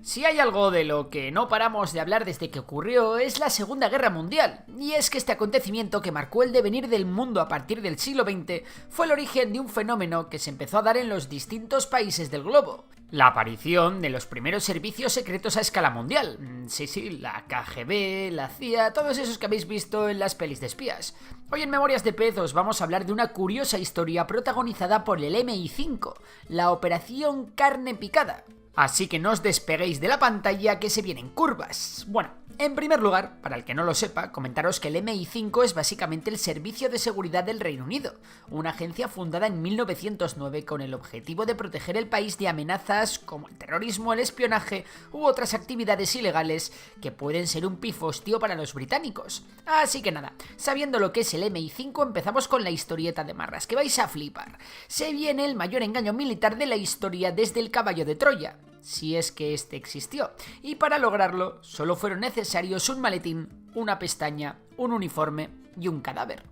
Si hay algo de lo que no paramos de hablar desde que ocurrió es la Segunda Guerra Mundial, y es que este acontecimiento que marcó el devenir del mundo a partir del siglo XX fue el origen de un fenómeno que se empezó a dar en los distintos países del globo: la aparición de los primeros servicios secretos a escala mundial. Sí, la KGB, la CIA, todos esos que habéis visto en las pelis de espías. Hoy en Memorias de Pez os vamos a hablar de una curiosa historia protagonizada por el MI5, la Operación Carne Picada. Así que no os despeguéis de la pantalla que se vienen curvas. Bueno, en primer lugar, para el que no lo sepa, comentaros que el MI5 es básicamente el Servicio de Seguridad del Reino Unido, una agencia fundada en 1909 con el objetivo de proteger el país de amenazas como el terrorismo, el espionaje u otras actividades ilegales que pueden ser un pifostio para los británicos. Así que nada, sabiendo lo que es el MI5, empezamos con la historieta de marras, que vais a flipar. Se viene el mayor engaño militar de la historia desde el caballo de Troya, si es que este existió, y para lograrlo solo fueron necesarios un maletín, una pestaña, un uniforme y un cadáver.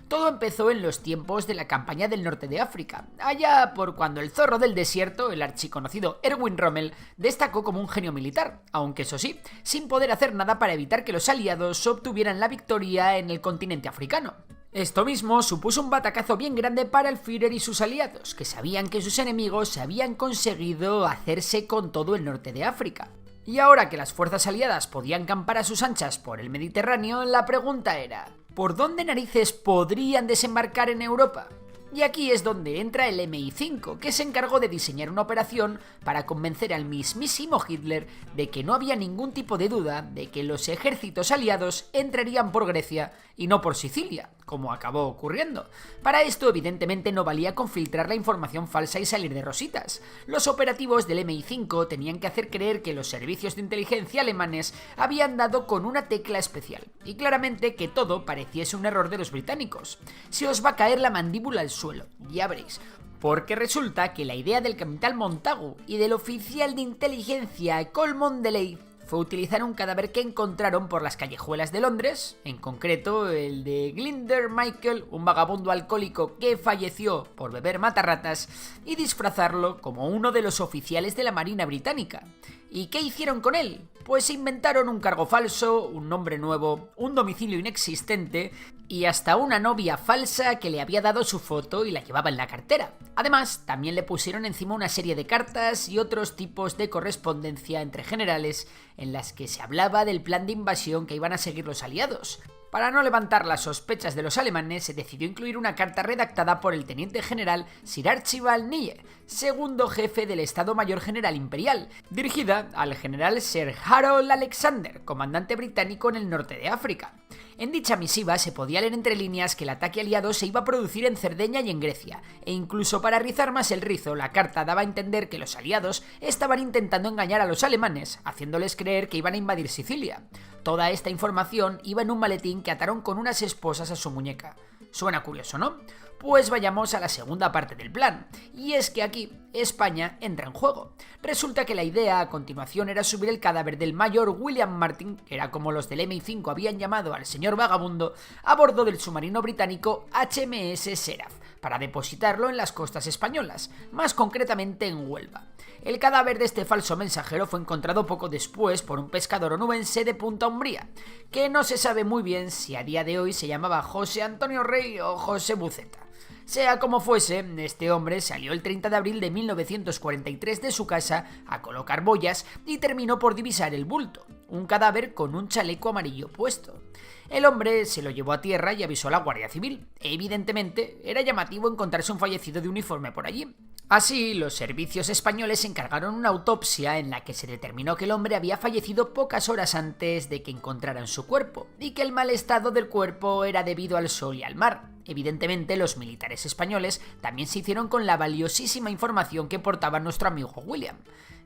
Todo empezó en los tiempos de la campaña del norte de África, allá por cuando el zorro del desierto, el archiconocido Erwin Rommel, destacó como un genio militar, aunque eso sí, sin poder hacer nada para evitar que los aliados obtuvieran la victoria en el continente africano. Esto mismo supuso un batacazo bien grande para el Führer y sus aliados, que sabían que sus enemigos habían conseguido hacerse con todo el norte de África. Y ahora que las fuerzas aliadas podían campar a sus anchas por el Mediterráneo, la pregunta era: ¿por dónde narices podrían desembarcar en Europa? Y aquí es donde entra el MI5, que se encargó de diseñar una operación para convencer al mismísimo Hitler de que no había ningún tipo de duda de que los ejércitos aliados entrarían por Grecia y no por Sicilia, como acabó ocurriendo. Para esto, evidentemente, no valía con filtrar la información falsa y salir de rositas. Los operativos del MI5 tenían que hacer creer que los servicios de inteligencia alemanes habían dado con una tecla especial, y claramente que todo pareciese un error de los británicos. Se os va a caer la mandíbula al suelo, ya veréis. Porque resulta que la idea del capitán Montagu y del oficial de inteligencia Cole Mondeley fue utilizar un cadáver que encontraron por las callejuelas de Londres, en concreto el de Glinder Michael, un vagabundo alcohólico que falleció por beber matarratas, y disfrazarlo como uno de los oficiales de la Marina Británica. ¿Y qué hicieron con él? Pues inventaron un cargo falso, un nombre nuevo, un domicilio inexistente y hasta una novia falsa que le había dado su foto y la llevaba en la cartera. Además, también le pusieron encima una serie de cartas y otros tipos de correspondencia entre generales en las que se hablaba del plan de invasión que iban a seguir los aliados. Para no levantar las sospechas de los alemanes, se decidió incluir una carta redactada por el teniente general Sir Archibald Neyer, segundo jefe del Estado Mayor General Imperial, dirigida al general Sir Harold Alexander, comandante británico en el norte de África. En dicha misiva se podía leer entre líneas que el ataque aliado se iba a producir en Cerdeña y en Grecia, e incluso para rizar más el rizo, la carta daba a entender que los aliados estaban intentando engañar a los alemanes, haciéndoles creer que iban a invadir Sicilia. Toda esta información iba en un maletín que ataron con unas esposas a su muñeca. Suena curioso, ¿no? Pues vayamos a la segunda parte del plan, y es que aquí España entra en juego. Resulta que la idea a continuación era subir el cadáver del mayor William Martin, que era como los del MI5 habían llamado al señor vagabundo, a bordo del submarino británico HMS Seraph, para depositarlo en las costas españolas, más concretamente en Huelva. El cadáver de este falso mensajero fue encontrado poco después por un pescador onubense de Punta Umbría, que no se sabe muy bien si a día de hoy se llamaba José Antonio Rey o José Buceta. Sea como fuese, este hombre salió el 30 de abril de 1943 de su casa a colocar boyas y terminó por divisar el bulto, un cadáver con un chaleco amarillo puesto. El hombre se lo llevó a tierra y avisó a la Guardia Civil. Evidentemente, era llamativo encontrarse un fallecido de uniforme por allí. Así, los servicios españoles encargaron una autopsia en la que se determinó que el hombre había fallecido pocas horas antes de que encontraran su cuerpo, y que el mal estado del cuerpo era debido al sol y al mar. Evidentemente, los militares españoles también se hicieron con la valiosísima información que portaba nuestro amigo William.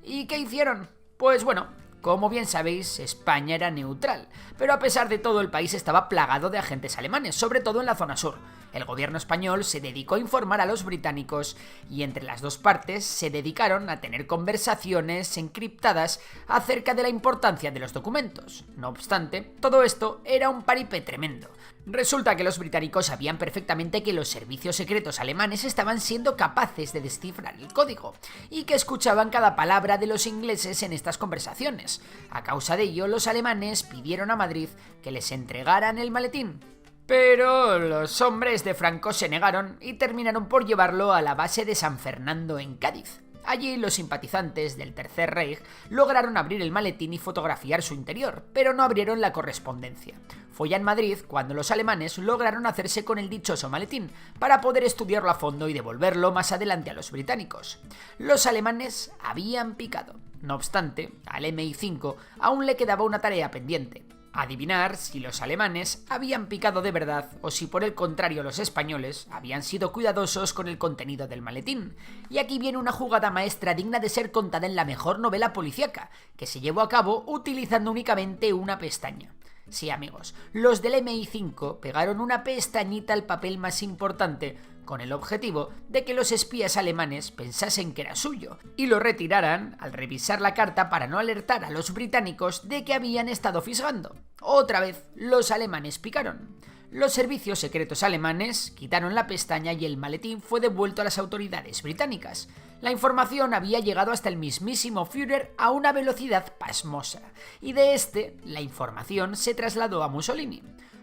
¿Y qué hicieron? Pues bueno, como bien sabéis, España era neutral, pero a pesar de todo el país estaba plagado de agentes alemanes, sobre todo en la zona sur. El gobierno español se dedicó a informar a los británicos y entre las dos partes se dedicaron a tener conversaciones encriptadas acerca de la importancia de los documentos. No obstante, todo esto era un paripé tremendo. Resulta que los británicos sabían perfectamente que los servicios secretos alemanes estaban siendo capaces de descifrar el código y que escuchaban cada palabra de los ingleses en estas conversaciones. A causa de ello, los alemanes pidieron a Madrid que les entregaran el maletín. Pero los hombres de Franco se negaron y terminaron por llevarlo a la base de San Fernando en Cádiz. Allí los simpatizantes del Tercer Reich lograron abrir el maletín y fotografiar su interior, pero no abrieron la correspondencia. Fue ya en Madrid cuando los alemanes lograron hacerse con el dichoso maletín para poder estudiarlo a fondo y devolverlo más adelante a los británicos. Los alemanes habían picado. No obstante, al MI5 aún le quedaba una tarea pendiente: adivinar si los alemanes habían picado de verdad o si por el contrario los españoles habían sido cuidadosos con el contenido del maletín. Y aquí viene una jugada maestra digna de ser contada en la mejor novela policíaca, que se llevó a cabo utilizando únicamente una pestaña. Sí, amigos, los del MI5 pegaron una pestañita al papel más importante con el objetivo de que los espías alemanes pensasen que era suyo y lo retiraran al revisar la carta para no alertar a los británicos de que habían estado fisgando. Otra vez, los alemanes picaron. Los servicios secretos alemanes quitaron la pestaña y el maletín fue devuelto a las autoridades británicas. La información había llegado hasta el mismísimo Führer a una velocidad pasmosa, y de la información se trasladó a Mussolini.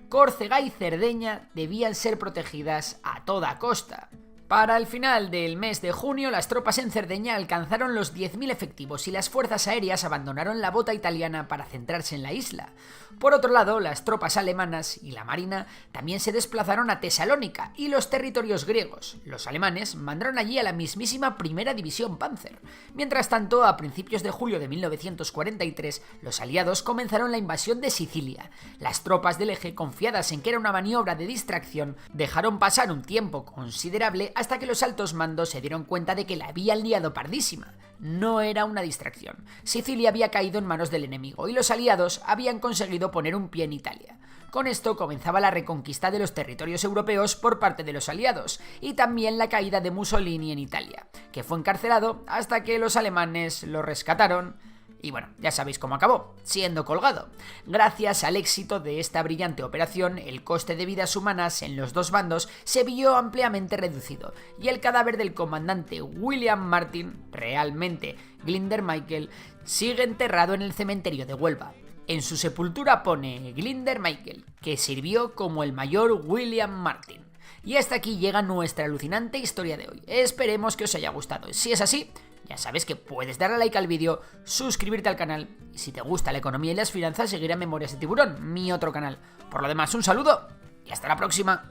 Córcega y Cerdeña debían ser protegidas a toda costa. Para el final del mes de junio, las tropas en Cerdeña alcanzaron los 10.000 efectivos y las fuerzas aéreas abandonaron la bota italiana para centrarse en la isla. Por otro lado, las tropas alemanas y la marina también se desplazaron a Tesalónica y los territorios griegos. Los alemanes mandaron allí a la mismísima Primera División Panzer. Mientras tanto, a principios de julio de 1943, los aliados comenzaron la invasión de Sicilia. Las tropas del eje, confiadas en que era una maniobra de distracción, dejaron pasar un tiempo considerable hasta que los altos mandos se dieron cuenta de que la habían liado pardísima. No era una distracción. Sicilia había caído en manos del enemigo y los aliados habían conseguido poner un pie en Italia. Con esto comenzaba la reconquista de los territorios europeos por parte de los aliados y también la caída de Mussolini en Italia, que fue encarcelado hasta que los alemanes lo rescataron. Y bueno, ya sabéis cómo acabó, siendo colgado. Gracias al éxito de esta brillante operación, el coste de vidas humanas en los dos bandos se vio ampliamente reducido, y el cadáver del comandante William Martin, realmente Glinder Michael, sigue enterrado en el cementerio de Huelva. En su sepultura pone Glinder Michael, que sirvió como el mayor William Martin. Y hasta aquí llega nuestra alucinante historia de hoy. Esperemos que os haya gustado. Si es así, ya sabes que puedes darle like al vídeo, suscribirte al canal y si te gusta la economía y las finanzas, seguir a Memorias de Tiburón, mi otro canal. Por lo demás, un saludo y hasta la próxima.